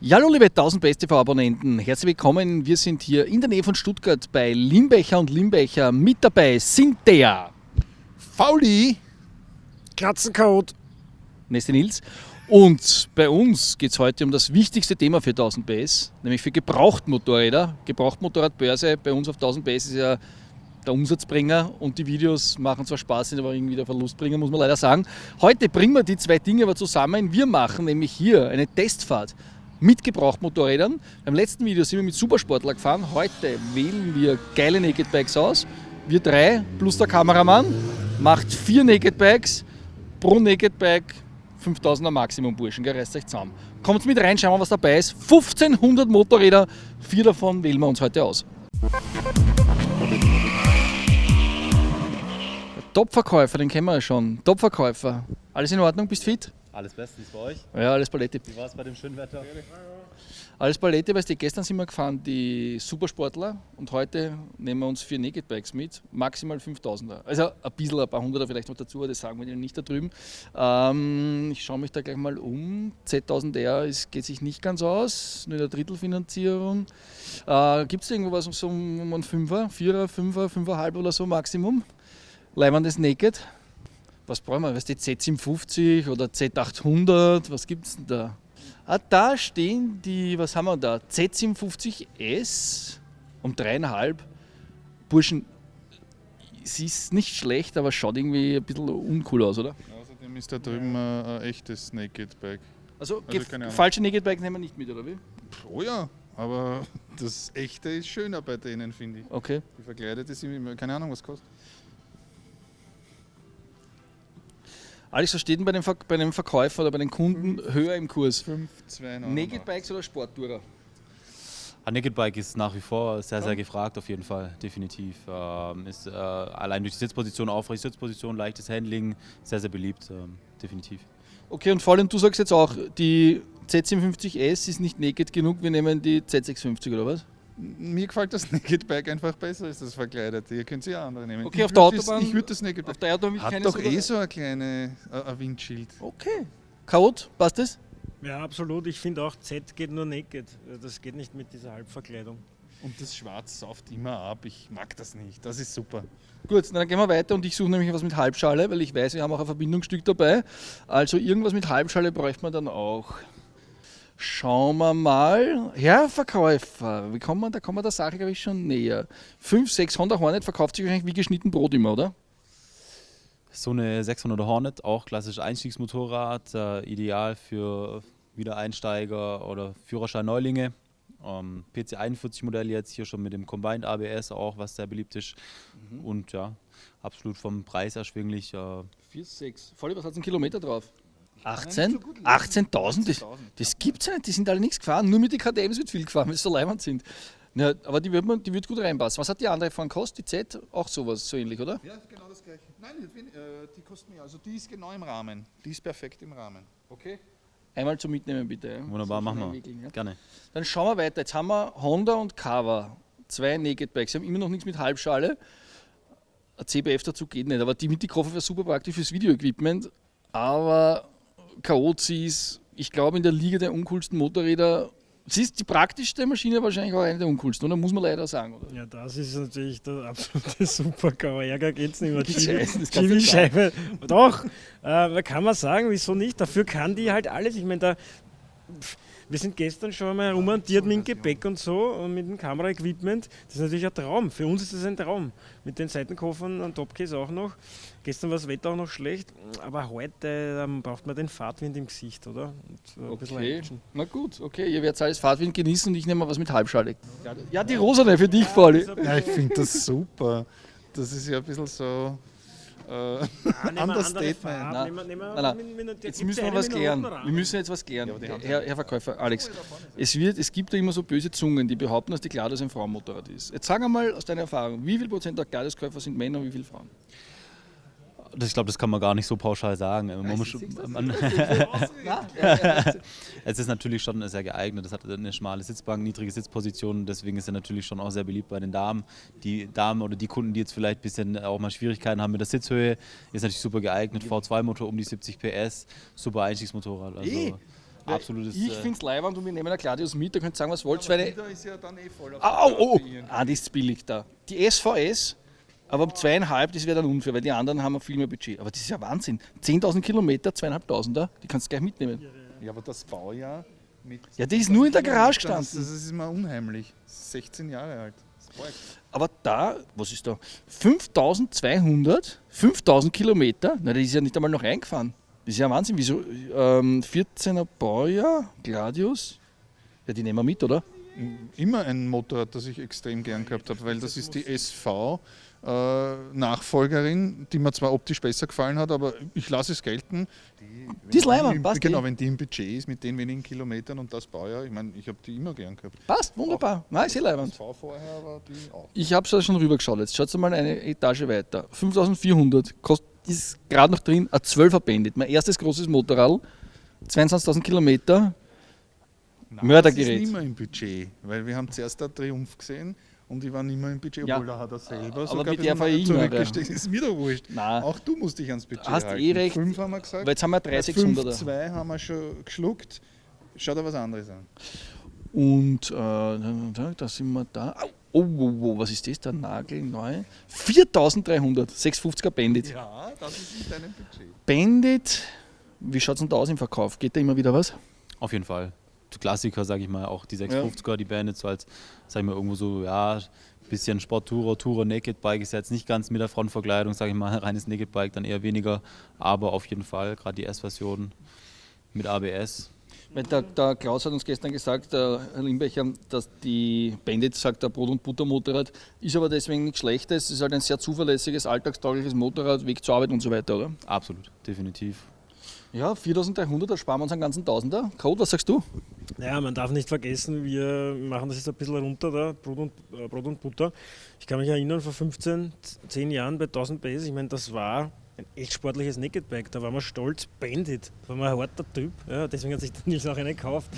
Ja, hallo liebe 1000 BestTV-Abonnenten, herzlich willkommen. Wir sind hier in der Nähe von Stuttgart bei Limbecher und Limbecher. Mit dabei sind der Fauli, Katzenkot. Neste Nils. Und bei uns geht es heute um das wichtigste Thema für 1000 PS, nämlich für Gebrauchtmotorräder. Gebrauchtmotorradbörse bei uns auf 1000 PS ist ja der Umsatzbringer und die Videos machen zwar Spaß, sind aber irgendwie der Verlustbringer, muss man leider sagen. Heute bringen wir die zwei Dinge aber zusammen. Wir machen nämlich hier eine Testfahrt mit Gebrauchtmotorrädern. Beim letzten Video sind wir mit Supersportler gefahren. Heute wählen wir geile Naked Bikes aus. Wir drei plus der Kameramann macht 4 Naked Bikes. Pro Naked Bike 5000er Maximum, Burschen, gell? Reißt euch zusammen. Kommt mit rein, schauen wir, was dabei ist. 1500 Motorräder, 4 davon wählen wir uns heute aus. Der Topverkäufer, den kennen wir ja schon. Topverkäufer, alles in Ordnung, bist fit? Alles bestens bei euch. Ja, alles Palette. Wie war es bei dem schönen Wetter? Alles Palette, weißt du, gestern sind wir gefahren, die Supersportler, und heute nehmen wir uns 4 Naked Bikes mit, maximal 5000er. Also ein bisschen, ein paar Hunderter vielleicht noch dazu, das sagen wir dir nicht da drüben. Ich schaue mich da gleich mal um. Z1000R geht sich nicht ganz aus, nur in der Drittelfinanzierung. Gibt es irgendwo was so um einen 5er, 4er, 5er, 5,5 oder so Maximum? Leibendes Naked. Was brauchen wir? Weißt du, Z750 oder Z800, was gibt es denn da? Da stehen die, was haben wir da? Z750S um 3,5. Burschen, sie ist nicht schlecht, aber schaut irgendwie ein bisschen uncool aus, oder? außerdem ist da drüben ein echtes Naked Bike. Also, keine Ahnung. falsche Naked Bikes nehmen wir nicht mit, oder wie? Oh ja, aber das echte ist schöner bei denen, finde ich. Okay. Die verkleidete sind immer, keine Ahnung, was kostet. Alex, was steht denn bei dem Verkäufer oder bei den Kunden höher im Kurs? 5,2. Naked Bikes oder Sporttourer? Ein Naked Bike ist nach wie vor sehr gefragt, auf jeden Fall, definitiv. Ist allein durch die Sitzposition, aufrechte Sitzposition, leichtes Handling, sehr beliebt, definitiv. Okay, und vor allem du sagst jetzt auch, die Z750S ist nicht naked genug, wir nehmen die Z650 oder was? Mir gefällt das Naked Bike einfach besser als das verkleidete. Ihr könnt sie auch andere nehmen. Okay, auf der Autobahn. Ich würde das Naked Auf Bike. der Autobahn Hat keine doch sogar- so ein kleines ein Windschild. Okay. Chaot, passt das? Ja, absolut. Ich finde auch Z geht nur naked. Das geht nicht mit dieser Halbverkleidung. Und das Schwarz sauft immer ab. Ich mag das nicht. Das ist super. Gut, dann gehen wir weiter und ich suche nämlich was mit Halbschale, weil ich weiß, wir haben auch ein Verbindungsstück dabei. Also irgendwas mit Halbschale bräuchte man dann auch. Schauen wir mal. Herr Verkäufer, da kommen wir der Sache, glaube ich, schon näher. 5, 6 Honda Hornet verkauft sich wahrscheinlich wie geschnitten Brot immer, oder? So eine 600er Hornet, auch klassisches Einstiegsmotorrad, ideal für Wiedereinsteiger oder Führerschein-Neulinge. PC41-Modell jetzt hier schon mit dem Combined ABS auch, was sehr beliebt ist. Und ja, absolut vom Preis erschwinglich. 4, 6. Voll was hat einen Kilometer drauf? 18? 18.000? Das gibt's ja nicht, die sind alle nichts gefahren. Nur mit den KTMs wird viel gefahren, weil sie so leibend sind. Ja, aber die wird gut reinpassen. Was hat die andere von gekostet? Die Z? Auch sowas, so ähnlich, oder? Ja, genau das gleiche. Nein, die kostet mehr. Also die ist genau im Rahmen. Die ist perfekt im Rahmen. Okay. Einmal zum Mitnehmen bitte. Ja. Wunderbar, So machen schnell wir. wickeln, ja. Gerne. Dann schauen wir weiter. Jetzt haben wir Honda und Kawa. 2 Naked Bikes. Sie haben immer noch nichts mit Halbschale. Ein CBF dazu geht nicht. Aber die Mittikoffer wäre super praktisch fürs Video-Equipment. Aber Chaozi ist, ich glaube, in der Liga der uncoolsten Motorräder. Sie ist die praktischste Maschine, wahrscheinlich auch eine der uncoolsten, oder? Muss man leider sagen, oder? Ja, das ist natürlich der absolute Super-GAU. Ärger geht's nicht mehr. Scheiße, das kannst du Chibi-Scheibe. Doch, da kann man sagen, wieso nicht? Dafür kann die halt alles. Ich meine, wir sind gestern schon mal rummontiert mit dem Gepäck und so und mit dem Kameraequipment. Das ist natürlich ein Traum. Für uns ist das ein Traum. Mit den Seitenkoffern und Topcase auch noch. Gestern war das Wetter auch noch schlecht, aber heute braucht man den Fahrtwind im Gesicht, oder? Und ein bisschen Okay, Action. na gut, okay, ihr werdet alles Fahrtwind genießen und ich nehme mal was mit Halbschale. Ja, die Rosane für dich, Pauli. Ja, ich finde das super. Das ist ja ein bisschen so Understatement. Nein. Jetzt müssen wir was klären. Wir müssen jetzt was klären. Herr Verkäufer, Alex, es gibt da immer so böse Zungen, die behaupten, dass die Gladys ein Frauenmotorrad ist. Jetzt sag einmal aus deiner Erfahrung, wie viel Prozent der Gladys-Käufer sind Männer und wie viele Frauen? Ich glaube, das kann man gar nicht so pauschal sagen. Es ist natürlich schon sehr geeignet. Es hat eine schmale Sitzbank, niedrige Sitzposition. Deswegen ist er natürlich schon auch sehr beliebt bei den Damen. Die Damen oder die Kunden, die jetzt vielleicht ein bisschen auch mal Schwierigkeiten haben mit der Sitzhöhe, ist natürlich super geeignet. V2-Motor um die 70 PS, super Einstiegsmotorrad. Also absolutes. Ich finde es leibend und wir nehmen ein Gladius mit, da könnt ihr sagen, was ihr wollt. Weil Wieder ist ja dann voll auf die ist billig da. Die SVS, aber um 2,5, das wäre dann unfair, weil die anderen haben viel mehr Budget. Aber das ist ja Wahnsinn. 10.000 Kilometer, 2.500, die kannst du gleich mitnehmen. Ja, aber das Baujahr mit. Ja, die ist nur in der Garage Das gestanden. ist mir unheimlich. 16 Jahre alt. Das war echt. Aber da, was ist da? 5.200, 5.000 Kilometer, na, das ist ja nicht einmal noch reingefahren. Das ist ja Wahnsinn. Wieso? 14er Baujahr, Gladius. Ja, die nehmen wir mit, oder? Immer ein Motorrad, das ich extrem gern gehabt habe, weil das ist die SV Nachfolgerin, die mir zwar optisch besser gefallen hat, aber ich lasse es gelten. Die ist leibend, passt. Genau, wenn die im Budget ist mit den wenigen Kilometern und das Baujahr, ich meine, ich habe die immer gern gehabt. Passt, wunderbar. Nein, ist leibend. SV vorher war die auch. Ich habe es schon rübergeschaut. Jetzt schaut mal eine Etage weiter. 5.400, ist gerade noch drin, ein 12er Bandit. Mein erstes großes Motorrad, 22.000 Kilometer. Nein, Mördergerät. Das ist nicht mehr im Budget, weil wir haben zuerst der Triumph gesehen und ich war nicht mehr im Budget, Ja, obwohl da hat er selber aber sogar mit der war ich zurückgestellt. Ist mir doch wurscht. Nein. Auch du musst dich ans Budget Hast halten. eh recht. 5 haben wir gesagt. Aber jetzt haben wir 3.600er. 5,2 haben wir schon geschluckt. Schau dir was anderes an. Und da sind wir da. Oh, was ist das? Der Nagel neu. 4.300, 650er Bandit. Ja, das ist in deinem Budget. Bandit, wie schaut es denn da aus im Verkauf? Geht da immer wieder was? Auf jeden Fall. Die Klassiker, sage ich mal, auch die 650er, die Bandit, so als, sag ich mal, irgendwo so, ja, bisschen Sporttourer, Naked Bike ist jetzt nicht ganz mit der Frontverkleidung, sage ich mal, reines Naked Bike dann eher weniger, aber auf jeden Fall, gerade die S-Version mit ABS. Weil der Klaus hat uns gestern gesagt, der Herr Limbecher, dass die Bandit, sagt der Brot- und Buttermotorrad, ist aber deswegen nichts Schlechtes. Es ist halt ein sehr zuverlässiges, alltagstaugliches Motorrad, Weg zur Arbeit und so weiter, oder? Absolut, definitiv. Ja, 4.300, da sparen wir uns einen ganzen Tausender. Code, was sagst du? Naja, man darf nicht vergessen, wir machen das jetzt ein bisschen runter, da, Brot und Butter. Ich kann mich erinnern, vor 10 Jahren bei 1000 PS, ich meine, das war ein echt sportliches Naked Bike, da waren wir stolz, Bandit, da war man ein harter Typ, ja, deswegen hat sich der Nils auch eine gekauft.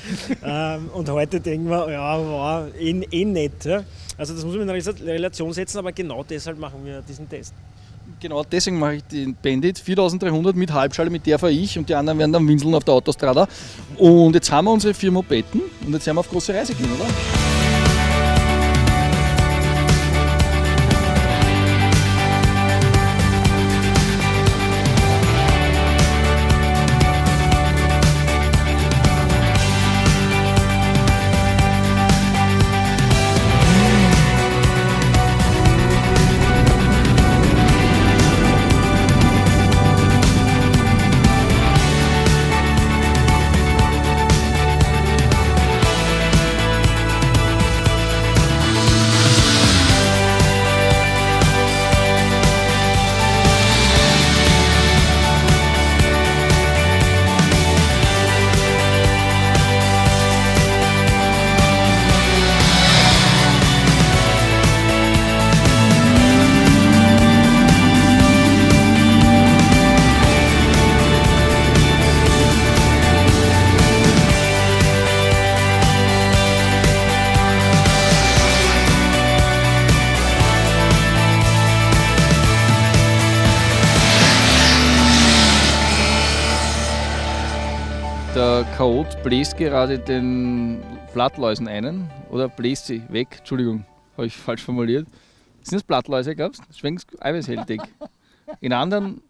Und heute denken wir, ja, war eh nett. Ja. Also das muss man in Relation setzen, aber genau deshalb machen wir diesen Test. Genau, deswegen mache ich den Bandit 4.300 mit Halbschale, mit der fahre ich und die anderen werden dann winseln auf der Autostrada. Und jetzt haben wir unsere 4 Mopeden und jetzt werden wir auf große Reise gehen, oder? Der Chaot bläst gerade den Blattläusen einen oder bläst sie weg. Entschuldigung, habe ich falsch formuliert. Sind das Blattläuse, glaubst du? Schwenkst eiweißhältig. In anderen,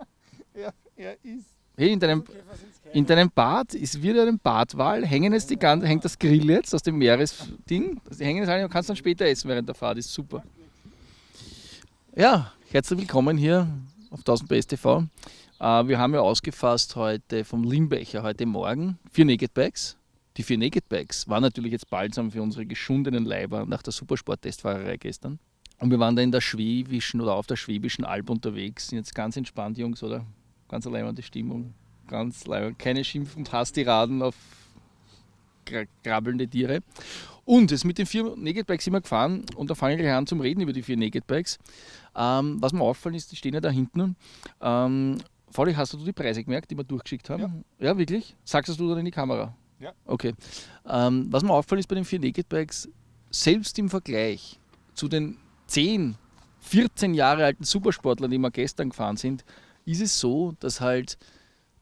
Ja, er ist. hey, in deinem Bad ist wieder ein Badwal. Hängen jetzt hängt das Grill jetzt aus dem Meeresding. Die hängen jetzt alle und kannst dann später essen während der Fahrt. Ist super. Ja, herzlich willkommen hier auf 1000 PS TV. Wir haben ja ausgefasst heute vom Limbecher heute Morgen 4 Naked Bikes. Die 4 Naked Bikes waren natürlich jetzt balsam für unsere geschundenen Leiber nach der Supersport-Testfahrerei gestern. Und wir waren da in der Schwäbischen oder auf der Schwäbischen Alb unterwegs. Sind jetzt ganz entspannt, Jungs, oder? Ganz allein an die Stimmung. Ganz leibend. Keine Schimpf- und Hasstiraden auf krabbelnde Tiere. Und jetzt mit den 4 Naked Bikes sind wir gefahren und da fange ich gleich an zum Reden über die 4 Naked Bikes. Was mir auffallen ist, die stehen ja da hinten. Faulig, hast du die Preise gemerkt, die wir durchgeschickt haben? Ja, wirklich? Sagst du dann in die Kamera? Ja. Okay. Was mir auffällt ist bei den 4 Naked Bikes, selbst im Vergleich zu den 10, 14 Jahre alten Supersportlern, die wir gestern gefahren sind, ist es so, dass halt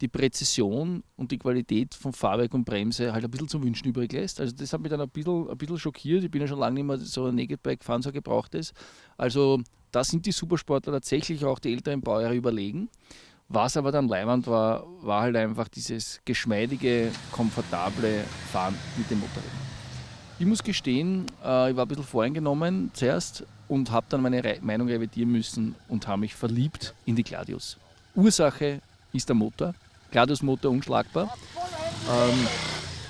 die Präzision und die Qualität von Fahrwerk und Bremse halt ein bisschen zum Wünschen übrig lässt. Also das hat mich dann ein bisschen schockiert. Ich bin ja schon lange nicht mehr so ein Naked Bike gefahren, so gebrauchtes. Also da sind die Supersportler tatsächlich auch die älteren Baujahre überlegen. Was aber dann leibend war halt einfach dieses geschmeidige, komfortable Fahren mit dem Motorrad. Ich muss gestehen, ich war ein bisschen voreingenommen zuerst und habe dann meine Meinung revidieren müssen und habe mich verliebt in die Gladius. Ursache ist der Motor. Gladius-Motor unschlagbar.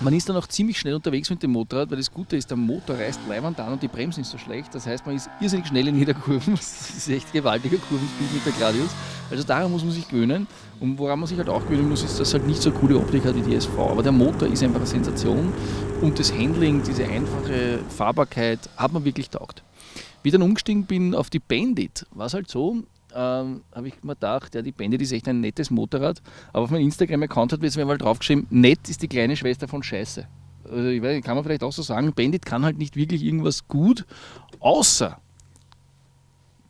Man ist dann auch ziemlich schnell unterwegs mit dem Motorrad, weil das Gute ist, der Motor reißt leibend an und die Bremsen ist so schlecht. Das heißt, man ist irrsinnig schnell in jeder Kurve. Das ist echt gewaltiger Kurvenspeed mit der Gladius. Also daran muss man sich gewöhnen. Und woran man sich halt auch gewöhnen muss, ist, dass es halt nicht so eine coole Optik hat wie die SV. Aber der Motor ist einfach eine Sensation und das Handling, diese einfache Fahrbarkeit, hat man wirklich taugt. Wie ich dann umgestiegen bin auf die Bandit, war es halt so, habe ich mir gedacht, ja, die Bandit ist echt ein nettes Motorrad, aber auf meinem Instagram-Account hat mir mal draufgeschrieben, nett ist die kleine Schwester von Scheiße. Also ich weiß, kann man vielleicht auch so sagen, Bandit kann halt nicht wirklich irgendwas gut, außer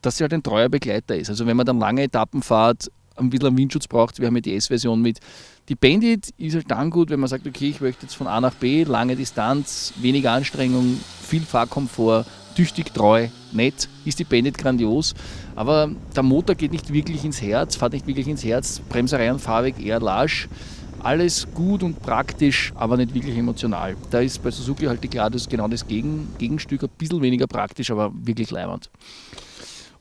dass sie halt ein treuer Begleiter ist. Also wenn man dann lange Etappen fährt, ein bisschen einen Windschutz braucht, wir haben ja die S-Version mit. Die Bandit ist halt dann gut, wenn man sagt, okay, ich möchte jetzt von A nach B, lange Distanz, wenig Anstrengung, viel Fahrkomfort, tüchtig, treu, nett, ist die Bandit grandios. Aber der Motor geht nicht wirklich ins Herz, fährt nicht wirklich ins Herz, Bremserei und Fahrwerk eher lasch. Alles gut und praktisch, aber nicht wirklich emotional. Da ist bei Suzuki halt die Gladius genau das Gegenstück, ein bisschen weniger praktisch, aber wirklich leibend.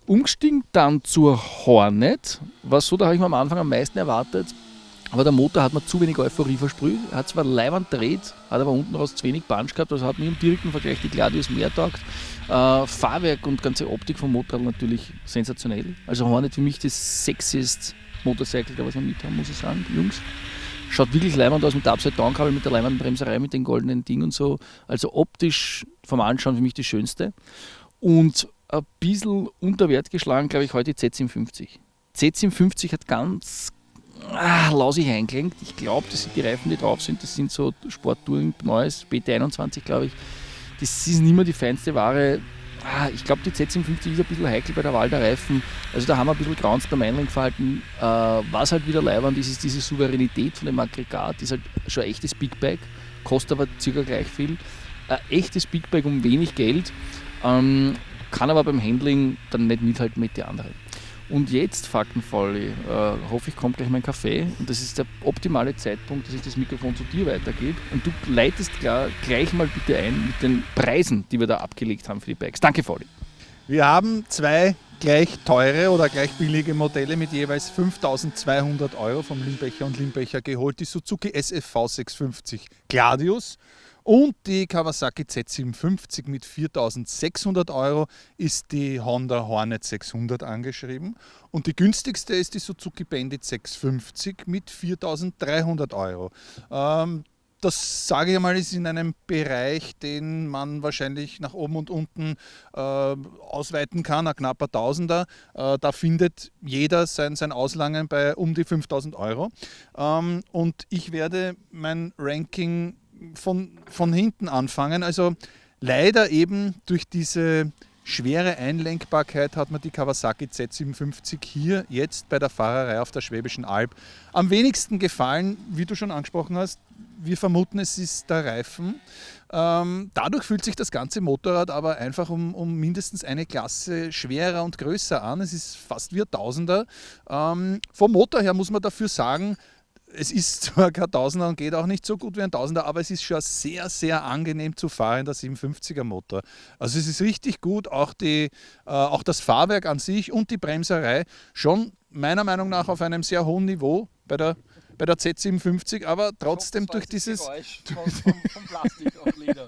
Umgestiegen dann zur Hornet, war so, da habe ich mir am Anfang am meisten erwartet, aber der Motor hat mir zu wenig Euphorie versprüht. Er hat zwar leibend dreht, hat aber unten raus zu wenig Punch gehabt, also hat mir im direkten Vergleich die Gladius mehr taugt. Fahrwerk und ganze Optik vom Motorrad natürlich sensationell. Also Hornet für mich das sexiest Motorcycle, was wir mit haben, muss ich sagen, Jungs. Schaut wirklich leibend aus mit der Upside-Down-Kabel, mit der leibenden Bremserei, mit den goldenen Dingen und so. Also optisch vom Anschauen für mich das Schönste. Und ein bisschen unter Wert geschlagen, glaube ich, heute die Z750. Z750 hat ganz lausig eingelenkt. Ich glaube, das sind die Reifen, die drauf sind. Das sind so Sport-Touring Neues, BT21, glaube ich. Das ist nicht mehr die feinste Ware. Ich glaube, die Z750 ist ein bisschen heikel bei der Wahl der Reifen. Also da haben wir ein bisschen Grounds am Einlenkverhalten. Was halt wieder leibend ist, ist diese Souveränität von dem Aggregat. Das ist halt schon ein echtes Big Bike, kostet aber circa gleich viel. Ein echtes Big Bike um wenig Geld. Kann aber beim Handling dann nicht mithalten mit den anderen. Und jetzt, faktenvoll, hoffe ich, kommt gleich mein Kaffee und das ist der optimale Zeitpunkt, dass ich das Mikrofon zu dir weitergebe und du leitest gleich mal bitte ein mit den Preisen, die wir da abgelegt haben für die Bikes. Danke, Foli. Wir haben zwei gleich teure oder gleich billige Modelle mit jeweils 5.200 Euro vom Limbecher und Limbecher geholt. Die Suzuki SFV 650 Gladius. Und die Kawasaki Z750 mit 4.600 Euro ist die Honda Hornet 600 angeschrieben. Und die günstigste ist die Suzuki Bandit 650 mit 4.300 Euro. Das sage ich mal, ist in einem Bereich, den man wahrscheinlich nach oben und unten ausweiten kann, ein knapper Tausender. Da findet jeder sein Auslangen bei um die 5.000 Euro. Und ich werde mein Ranking von hinten anfangen. Also leider eben durch diese schwere Einlenkbarkeit hat mir die Kawasaki Z750 hier jetzt bei der Fahrerei auf der Schwäbischen Alb am wenigsten gefallen, wie du schon angesprochen hast. Wir vermuten, es ist der Reifen. Dadurch fühlt sich das ganze Motorrad aber einfach um mindestens eine Klasse schwerer und größer an. Es ist fast wie ein Tausender. Vom Motor her muss man dafür sagen, es ist zwar kein Tausender und geht auch nicht so gut wie ein Tausender, aber es ist schon sehr, sehr angenehm zu fahren, der 750er Motor. Also es ist richtig gut, auch das Fahrwerk an sich und die Bremserei schon meiner Meinung nach auf einem sehr hohen Niveau bei der Z750, aber trotzdem durch dieses Vom Plastik auf Leder.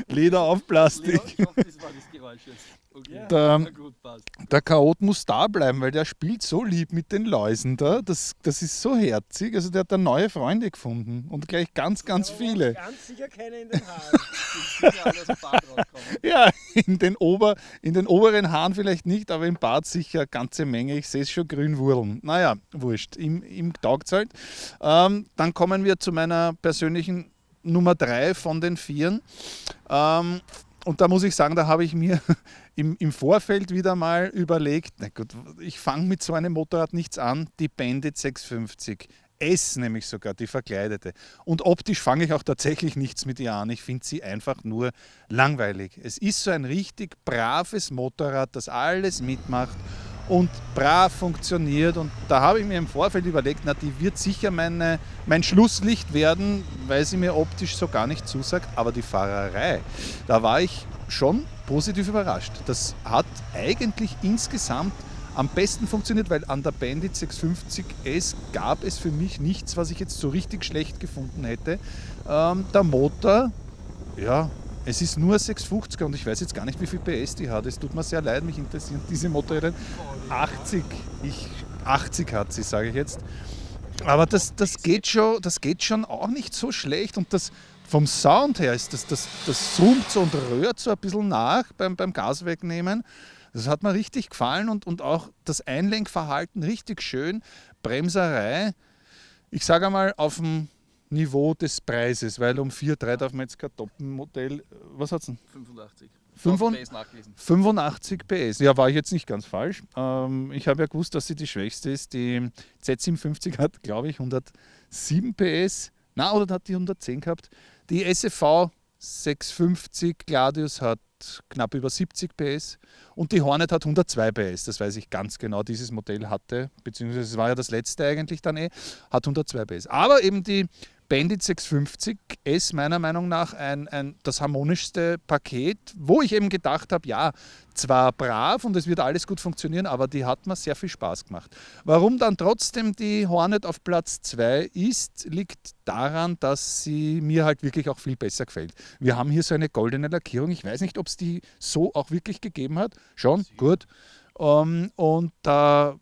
Leder auf Plastik. Ich hoffe, das war das Geräusch jetzt. Okay. Der Chaot muss da bleiben, weil der spielt so lieb mit den Läusen da. Das ist so herzig. Also der hat da neue Freunde gefunden und gleich ganz, ganz viele. Ganz sicher keine in den Haaren. Ja, in den oberen Haaren vielleicht nicht, aber im Bart sicher eine ganze Menge. Ich sehe es schon grün wurzeln. Naja, wurscht. Im taugt's halt. Dann kommen wir zu meiner persönlichen Nummer 3 von den 4. Und da muss ich sagen, da habe ich mir im Vorfeld wieder mal überlegt, na gut, ich fange mit so einem Motorrad nichts an, die Bandit 650. S nämlich sogar, die verkleidete. Und optisch fange ich auch tatsächlich nichts mit ihr an. Ich finde sie einfach nur langweilig. Es ist so ein richtig braves Motorrad, das alles mitmacht und brav funktioniert. Und da habe ich mir im Vorfeld überlegt, na, die wird sicher mein Schlusslicht werden, weil sie mir optisch so gar nicht zusagt. Aber die Fahrerei, da war ich schon positiv überrascht. Das hat eigentlich insgesamt am besten funktioniert, weil an der Bandit 650S gab es für mich nichts, was ich jetzt so richtig schlecht gefunden hätte. Der Motor, ja, es ist nur 650er und ich weiß jetzt gar nicht, wie viel PS die hat. Es tut mir sehr leid, mich interessieren diese Motorräder. 80 hat sie, sage ich jetzt. Aber das geht schon auch nicht so schlecht und das vom Sound her ist das summt so und rührt so ein bisschen nach beim Gas wegnehmen. Das hat mir richtig gefallen und auch das Einlenkverhalten richtig schön. Bremserei, ich sage einmal auf dem Niveau des Preises, weil um 4,3 darf man jetzt kein Toppenmodell, was hat es denn? 85. 85 PS, ja, war ich jetzt nicht ganz falsch. Ich habe ja gewusst, dass sie die schwächste ist. Die Z57 hat, glaube ich, 107 PS, oder hat die 110 gehabt. Die SFV 650 Gladius hat knapp über 70 PS und die Hornet hat 102 PS, das weiß ich ganz genau, dieses Modell hatte, beziehungsweise es war ja das letzte eigentlich dann hat 102 PS. Aber eben die Bandit 650 ist meiner Meinung nach das harmonischste Paket, wo ich eben gedacht habe, ja, zwar brav und es wird alles gut funktionieren, aber die hat mir sehr viel Spaß gemacht. Warum dann trotzdem die Hornet auf Platz 2 ist, liegt daran, dass sie mir halt wirklich auch viel besser gefällt. Wir haben hier so eine goldene Lackierung, ich weiß nicht, ob es die so auch wirklich gegeben hat. Schon, gut. Und da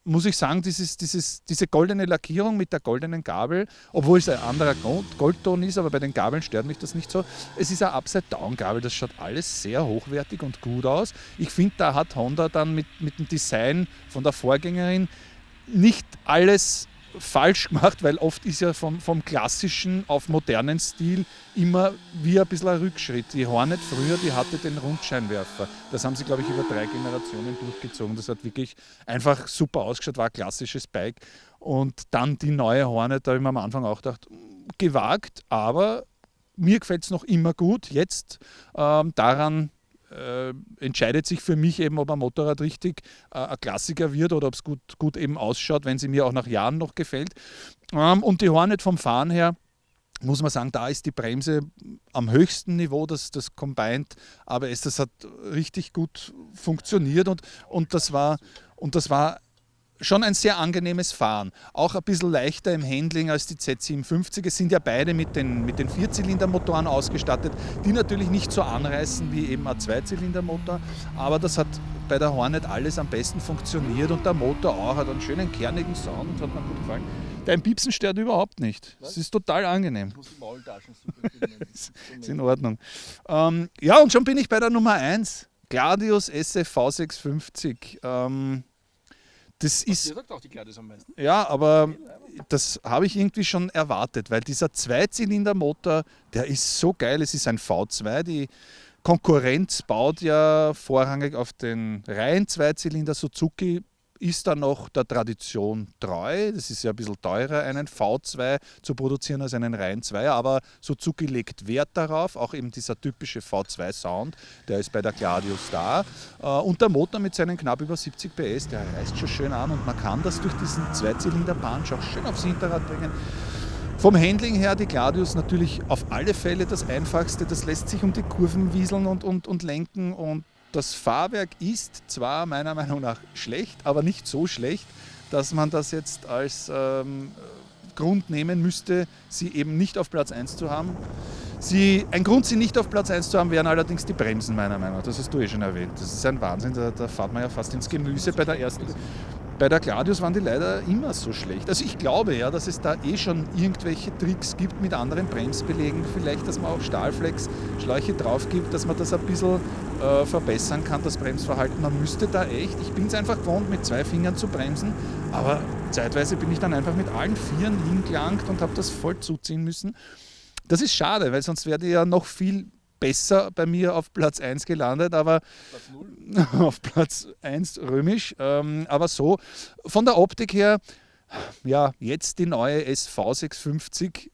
muss ich sagen, diese goldene Lackierung mit der goldenen Gabel, obwohl es ein anderer Goldton ist, aber bei den Gabeln stört mich das nicht so. Es ist eine Upside-Down-Gabel, das schaut alles sehr hochwertig und gut aus. Ich finde, da hat Honda dann mit dem Design von der Vorgängerin nicht alles falsch gemacht, weil oft ist ja vom klassischen auf modernen Stil immer wie ein bisschen ein Rückschritt. Die Hornet früher, die hatte den Rundscheinwerfer. Das haben sie, glaube ich, über 3 Generationen durchgezogen. Das hat wirklich einfach super ausgeschaut, war ein klassisches Bike. Und dann die neue Hornet, da habe ich mir am Anfang auch gedacht, gewagt, aber mir gefällt es noch immer gut. Jetzt daran entscheidet sich für mich eben, ob ein Motorrad richtig ein Klassiker wird oder ob es gut eben ausschaut, wenn sie mir auch nach Jahren noch gefällt. Und die Hornet vom Fahren her, muss man sagen, da ist die Bremse am höchsten Niveau, das Combined ABS, das hat richtig gut funktioniert und das war schon ein sehr angenehmes Fahren. Auch ein bisschen leichter im Handling als die Z57. Es sind ja beide mit den Vierzylindermotoren ausgestattet, die natürlich nicht so anreißen wie eben ein Zweizylindermotor. Aber das hat bei der Hornet alles am besten funktioniert und der Motor auch hat einen schönen kernigen Sound und hat mir gut gefallen. Dein Piepsen stört überhaupt nicht. Es ist total angenehm. Ich muss die Maultaschen super bedienen. Ist in Ordnung. Ja, und schon bin ich bei der Nummer 1. Gladius SFV 650. Das ist, Ihr sagt auch die Gladius am meisten. ja, aber das habe ich irgendwie schon erwartet, weil dieser Zweizylindermotor, der ist so geil. Es ist ein V2. Die Konkurrenz baut ja vorrangig auf den reinen Zweizylinder. Suzuki ist da noch der Tradition treu. Das ist ja ein bisschen teurer, einen V2 zu produzieren als einen reinen Zweier, aber Suzuki legt Wert darauf, auch eben dieser typische V2-Sound, der ist bei der Gladius da. Und der Motor mit seinen knapp über 70 PS, der reißt schon schön an und man kann das durch diesen Zweizylinder-Punch auch schön aufs Hinterrad bringen. Vom Handling her, die Gladius natürlich auf alle Fälle das Einfachste, das lässt sich um die Kurven wieseln und lenken und das Fahrwerk ist zwar meiner Meinung nach schlecht, aber nicht so schlecht, dass man das jetzt als Grund nehmen müsste, sie eben nicht auf Platz 1 zu haben. Ein Grund, sie nicht auf Platz 1 zu haben, wären allerdings die Bremsen meiner Meinung nach. Das hast du schon erwähnt. Das ist ein Wahnsinn, da fährt man ja fast ins Gemüse bei der ersten. Bei der Gladius waren die leider immer so schlecht. Also ich glaube ja, dass es da schon irgendwelche Tricks gibt mit anderen Bremsbelägen. Vielleicht, dass man auch Stahlflex-Schläuche drauf gibt, dass man das ein bisschen verbessern kann, das Bremsverhalten. Man müsste da echt, ich bin es einfach gewohnt, mit 2 Fingern zu bremsen, aber zeitweise bin ich dann einfach mit allen 4 hingelangt und habe das voll zuziehen müssen. Das ist schade, weil sonst wäre die ja noch viel besser bei mir auf Platz 1 gelandet, aber auf Platz 1 römisch. Aber so, von der Optik her, ja, jetzt die neue SV650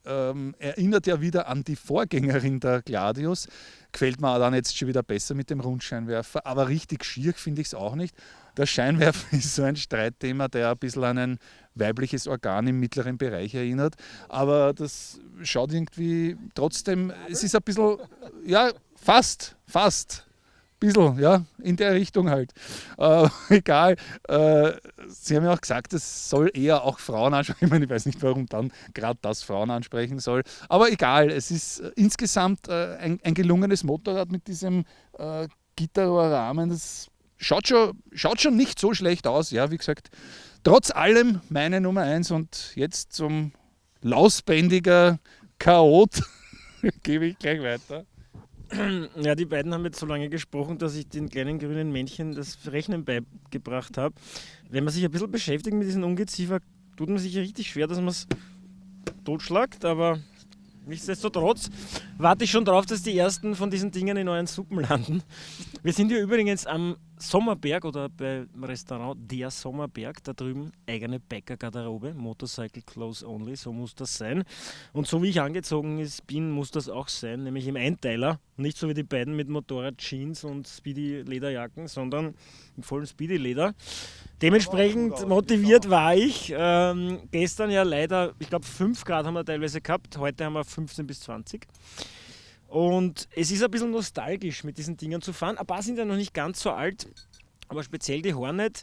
erinnert ja wieder an die Vorgängerin der Gladius. Gefällt mir dann jetzt schon wieder besser mit dem Rundscheinwerfer, aber richtig schier finde ich es auch nicht. Der Scheinwerfer ist so ein Streitthema, der ein bisschen an ein weibliches Organ im mittleren Bereich erinnert. Aber das schaut irgendwie trotzdem, es ist ein bisschen, ja, fast. Bisschen, ja, in der Richtung halt. Egal. Sie haben ja auch gesagt, es soll eher auch Frauen ansprechen. Ich meine, ich weiß nicht, warum dann gerade das Frauen ansprechen soll. Aber egal, es ist insgesamt ein gelungenes Motorrad mit diesem Gitterrohrrahmen. Das schaut schon nicht so schlecht aus. Ja, wie gesagt, trotz allem meine Nummer 1 und jetzt zum lausbändiger Chaot gebe ich gleich weiter. Ja, die beiden haben jetzt so lange gesprochen, dass ich den kleinen grünen Männchen das Rechnen beigebracht habe. Wenn man sich ein bisschen beschäftigt mit diesem Ungeziefer, tut man sich richtig schwer, dass man es totschlagt, aber nichtsdestotrotz warte ich schon drauf, dass die ersten von diesen Dingen in euren Suppen landen. Wir sind hier übrigens am Sommerberg oder beim Restaurant Der Sommerberg, da drüben eigene Bäckergarderobe, Motorcycle Clothes Only, so muss das sein. Und so wie ich angezogen bin, muss das auch sein, nämlich im Einteiler. Nicht so wie die beiden mit Motorrad-Jeans und Speedy-Lederjacken, sondern im vollen Speedy-Leder. Dementsprechend motiviert war ich. Gestern ja leider, ich glaube 5 Grad haben wir teilweise gehabt, heute haben wir 15 bis 20. Und es ist ein bisschen nostalgisch, mit diesen Dingern zu fahren. Ein paar sind ja noch nicht ganz so alt, aber speziell die Hornet,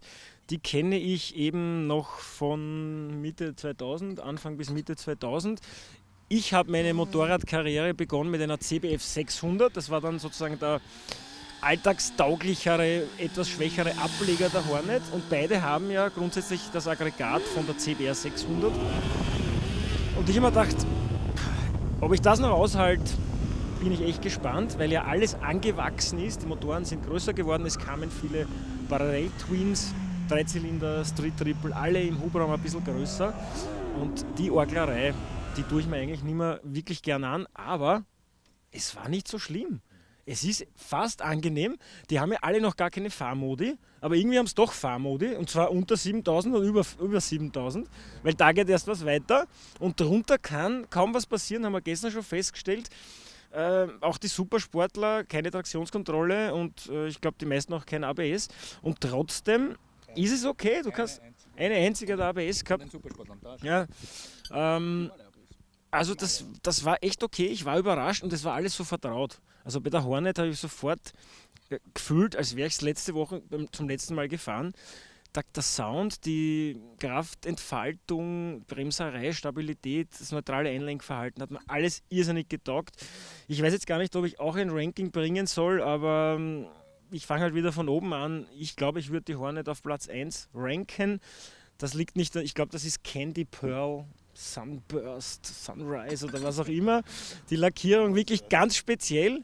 die kenne ich eben noch von Mitte 2000, Anfang bis Mitte 2000. Ich habe meine Motorradkarriere begonnen mit einer CBF 600, das war dann sozusagen der alltagstauglichere, etwas schwächere Ableger der Hornet und beide haben ja grundsätzlich das Aggregat von der CBR 600. Und ich habe mir gedacht, ob ich das noch aushalte, bin ich echt gespannt, weil ja alles angewachsen ist. Die Motoren sind größer geworden, es kamen viele Parallel-Twins, Dreizylinder, Street Triple, alle im Hubraum ein bisschen größer. Und die Orglerei, die tue ich mir eigentlich nicht mehr wirklich gern an, aber es war nicht so schlimm. Es ist fast angenehm. Die haben ja alle noch gar keine Fahrmodi, aber irgendwie haben es doch Fahrmodi und zwar unter 7000 und über 7000, weil da geht erst was weiter und drunter kann kaum was passieren, haben wir gestern schon festgestellt. Auch die Supersportler, keine Traktionskontrolle und ich glaube die meisten auch kein ABS und trotzdem ist es okay. Du kannst eine einzige ABS gehabt. Ja, also das war echt okay, ich war überrascht und es war alles so vertraut. Also bei der Hornet habe ich sofort gefühlt, als wäre ich es letzte Woche zum letzten Mal gefahren. Der Sound, die Kraftentfaltung, Bremserei, Stabilität, das neutrale Einlenkverhalten hat mir alles irrsinnig getaugt. Ich weiß jetzt gar nicht, ob ich auch ein Ranking bringen soll, aber ich fange halt wieder von oben an. Ich glaube, ich würde die Hornet auf Platz 1 ranken. Das liegt nicht, ich glaube, das ist Candy Pearl, Sunburst, Sunrise oder was auch immer. Die Lackierung wirklich ganz speziell,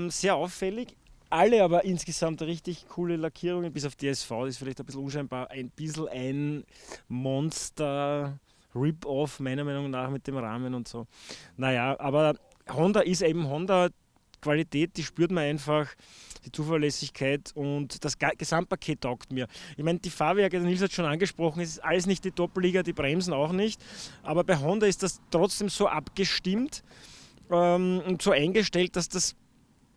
sehr auffällig. Alle aber insgesamt richtig coole Lackierungen, bis auf die SV, das ist vielleicht ein bisschen unscheinbar, ein bisschen ein Monster Rip-Off, meiner Meinung nach, mit dem Rahmen und so. Naja, aber Honda ist eben Honda, Qualität, die spürt man einfach, die Zuverlässigkeit und das Gesamtpaket taugt mir. Ich meine, die Fahrwerke, der Nils hat schon angesprochen, es ist alles nicht die Top-Liga, die Bremsen auch nicht, aber bei Honda ist das trotzdem so abgestimmt und so eingestellt, dass das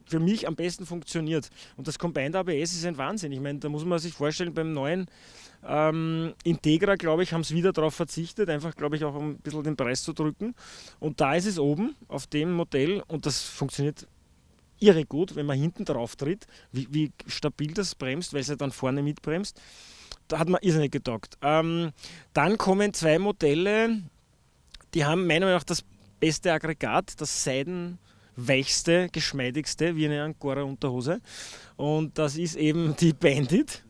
für mich am besten funktioniert. Und das Combined ABS ist ein Wahnsinn. Ich meine, da muss man sich vorstellen, beim neuen Integra, glaube ich, haben sie wieder darauf verzichtet, einfach, glaube ich, auch um ein bisschen den Preis zu drücken. Und da ist es oben auf dem Modell und das funktioniert irre gut, wenn man hinten drauf tritt, wie stabil das bremst, weil es ja dann vorne mitbremst. Da hat man irrsinnig getaugt. Dann kommen 2 Modelle, die haben meiner Meinung nach das beste Aggregat, das weichste, geschmeidigste, wie eine Angora-Unterhose. Und das ist eben die Bandit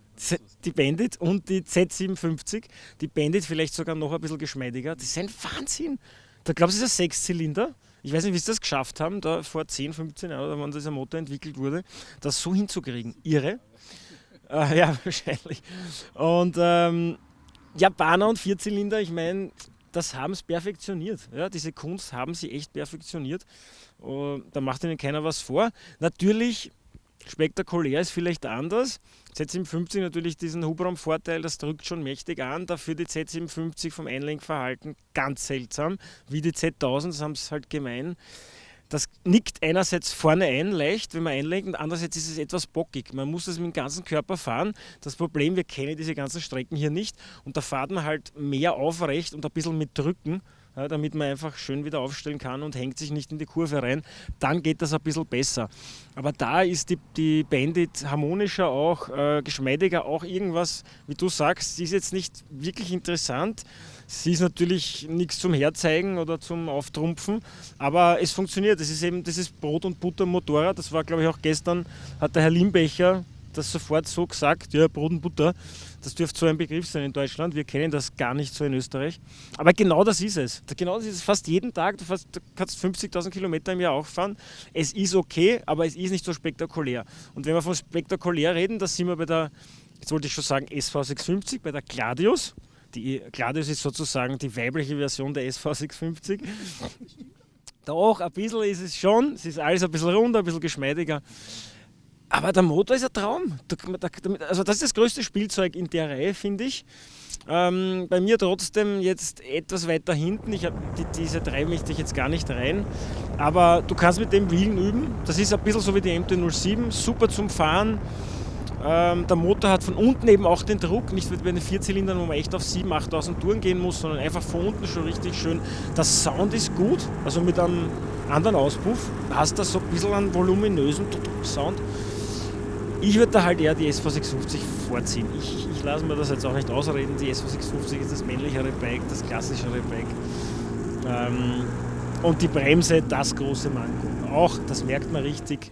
und die Z57. Die Bandit vielleicht sogar noch ein bisschen geschmeidiger. Das ist ein Wahnsinn. Da glaube ich, ist ein 6-Zylinder. Ich weiß nicht, wie sie das geschafft haben, da vor 10, 15 Jahren, wann dieser Motor entwickelt wurde, das so hinzukriegen. Irre. Ja, wahrscheinlich. Und Japaner und 4-Zylinder, ich meine, das haben sie perfektioniert. Ja, diese Kunst haben sie echt perfektioniert. Da macht ihnen keiner was vor. Natürlich, spektakulär ist vielleicht anders. Z57 natürlich diesen Hubraumvorteil, das drückt schon mächtig an. Dafür die Z57 vom Einlenkverhalten ganz seltsam. Wie die Z1000, das haben sie halt gemein. Das nickt einerseits vorne ein, leicht, wenn man einlenkt, und andererseits ist es etwas bockig. Man muss das mit dem ganzen Körper fahren. Das Problem, wir kennen diese ganzen Strecken hier nicht, und da fährt man halt mehr aufrecht und ein bisschen mit Drücken, ja, damit man einfach schön wieder aufstellen kann und hängt sich nicht in die Kurve rein. Dann geht das ein bisschen besser. Aber da ist die Bandit harmonischer auch, geschmeidiger, auch irgendwas, wie du sagst, sie ist jetzt nicht wirklich interessant. Sie ist natürlich nichts zum Herzeigen oder zum Auftrumpfen, aber es funktioniert. Das ist Brot- und Butter-Motorrad. Das war, glaube ich, auch gestern, hat der Herr Limbecher das sofort so gesagt, ja, Brot und Butter. Das dürfte so ein Begriff sein in Deutschland. Wir kennen das gar nicht so in Österreich. Aber genau das ist es. Genau das ist es. Fast jeden Tag. Du kannst 50.000 Kilometer im Jahr auch fahren. Es ist okay, aber es ist nicht so spektakulär. Und wenn wir von spektakulär reden, das sind wir bei der, jetzt wollte ich schon sagen, SV650, bei der Gladius. Die Gladius ist sozusagen die weibliche Version der SV650. Da auch ein bisschen ist es schon. Es ist alles ein bisschen runder, ein bisschen geschmeidiger. Aber der Motor ist ein Traum. Also das ist das größte Spielzeug in der Reihe, finde ich. Bei mir trotzdem jetzt etwas weiter hinten. Diese 3 möchte ich jetzt gar nicht rein. Aber du kannst mit dem Wheelen üben. Das ist ein bisschen so wie die MT-07. Super zum Fahren. Der Motor hat von unten eben auch den Druck. Nicht wie bei den 4-Zylindern, wo man echt auf 7.000, 8.000 Touren gehen muss, sondern einfach von unten schon richtig schön. Der Sound ist gut. Also mit einem anderen Auspuff hast du so ein bisschen einen voluminösen Sound. Ich würde da halt eher die SV650 vorziehen. Ich lasse mir das jetzt auch nicht ausreden. Die SV650 ist das männlichere Bike, das klassischere Bike. Und die Bremse, das große Manko. Auch, das merkt man richtig,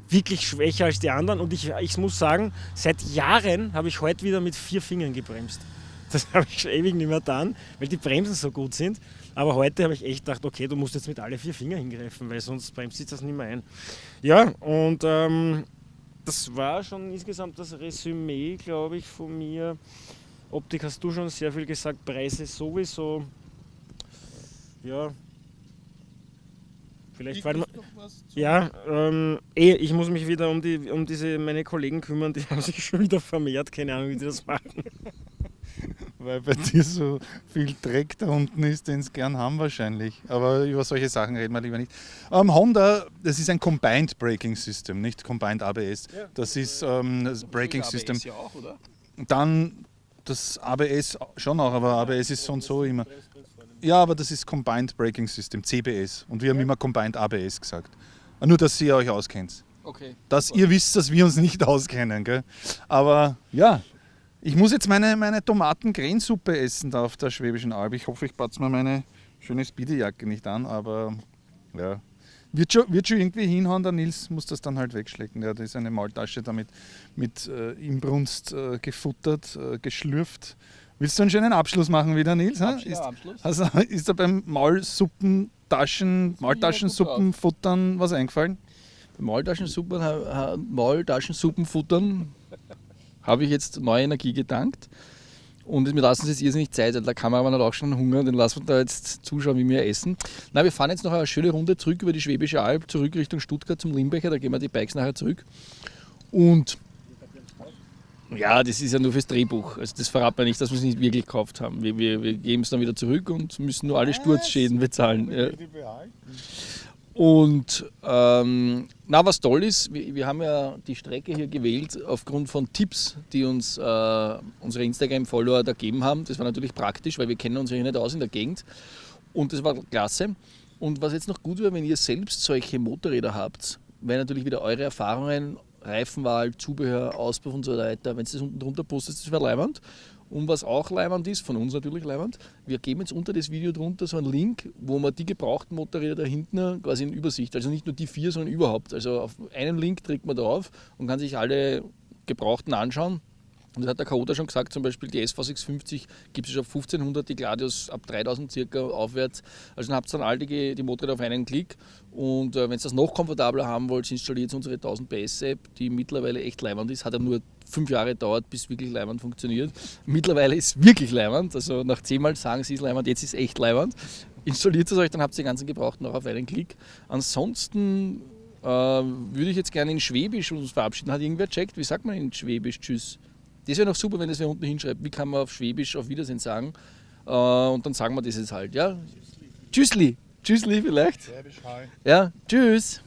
wirklich schwächer als die anderen. Und ich muss sagen, seit Jahren habe ich heute wieder mit 4 Fingern gebremst. Das habe ich schon ewig nicht mehr getan, weil die Bremsen so gut sind. Aber heute habe ich echt gedacht, okay, du musst jetzt mit alle 4 Fingern hingreifen, weil sonst bremst sich das nicht mehr ein. Ja, und das war schon insgesamt das Resümee, glaube ich, von mir. Optik hast du schon sehr viel gesagt, Preise sowieso. Ja. Vielleicht fallen ja, ich muss mich wieder um diese meine Kollegen kümmern, die haben sich schon wieder vermehrt, keine Ahnung, wie die das machen. Weil bei dir so viel Dreck da unten ist, den sie gern haben wahrscheinlich. Aber über solche Sachen reden wir lieber nicht. Honda, das ist ein Combined Braking System, nicht Combined ABS. Ja. Das ist das Braking ABS System. ja auch, oder? Dann das ABS schon auch, aber ABS ist so und so immer. Ja, aber das ist Combined Braking System, CBS. Und wir haben immer Combined ABS gesagt. Nur, dass ihr euch auskennt. Okay. Dass ihr wisst, dass wir uns nicht auskennen. Gell? Aber ja, ich muss jetzt meine Tomaten-Grensuppe essen da auf der Schwäbischen Alb. Ich hoffe, ich patze mir meine schöne Speedyjacke nicht an, aber ja. Wird schon irgendwie hinhauen, der Nils muss das dann halt wegschlecken. Ja, da ist eine Maultasche damit mit Inbrunst gefuttert, geschlürft. Willst du einen schönen Abschluss machen wieder, Nils? Abschluss. Also ist da beim Maultaschensuppenfuttern was eingefallen? Maultaschensuppenfuttern habe ich jetzt neue Energie getankt. Und wir lassen uns jetzt irrsinnig Zeit, weil der Kameramann hat auch schon Hunger, den lassen wir da jetzt zuschauen, wie wir essen. Na, wir fahren jetzt noch eine schöne Runde zurück über die Schwäbische Alb, zurück Richtung Stuttgart zum Limbecher, da gehen wir die Bikes nachher zurück. Und ja, das ist ja nur fürs Drehbuch, also das verraten wir nicht, dass wir es nicht wirklich gekauft haben. Wir geben es dann wieder zurück und müssen nur alle Sturzschäden bezahlen. Ja. Und was toll ist, wir haben ja die Strecke hier gewählt aufgrund von Tipps, die uns unsere Instagram-Follower da gegeben haben. Das war natürlich praktisch, weil wir kennen uns ja hier nicht aus in der Gegend. Und das war klasse. Und was jetzt noch gut wäre, wenn ihr selbst solche Motorräder habt, weil natürlich wieder eure Erfahrungen, Reifenwahl, Zubehör, Auspuff und so weiter, wenn ihr das unten drunter postet, das wäre leibend. Und was auch leibend ist, von uns natürlich leibend, wir geben jetzt unter das Video drunter so einen Link, wo man die gebrauchten Motorräder da hinten quasi in Übersicht, also nicht nur die 4, sondern überhaupt. Also auf einen Link trägt man drauf und kann sich alle gebrauchten anschauen. Und das hat der Kaoda schon gesagt, zum Beispiel die SV650 gibt es schon ab 1500, die Gladius ab 3000 circa aufwärts. Also dann habt ihr dann all die Motorräder auf einen Klick. Und wenn ihr das noch komfortabler haben wollt, installiert unsere 1000 PS App, die mittlerweile echt leibend ist. Hat ja nur 5 Jahre gedauert, bis wirklich leibend funktioniert. Mittlerweile ist es wirklich leibend, also nach 10 Mal sagen sie ist leibend, jetzt ist es echt leibend. Installiert es euch, dann habt ihr den ganzen Gebrauchten noch auf einen Klick. Ansonsten würde ich jetzt gerne in Schwäbisch uns verabschieden. Hat irgendwer checkt? Wie sagt man in Schwäbisch Tschüss? Das wäre noch super, wenn das wer unten hinschreibt. Wie kann man auf Schwäbisch auf Wiedersehen sagen? Und dann sagen wir das jetzt halt. Ja? Tschüssli. Tschüssli vielleicht. Schwäbisch, hi. Ja, tschüss.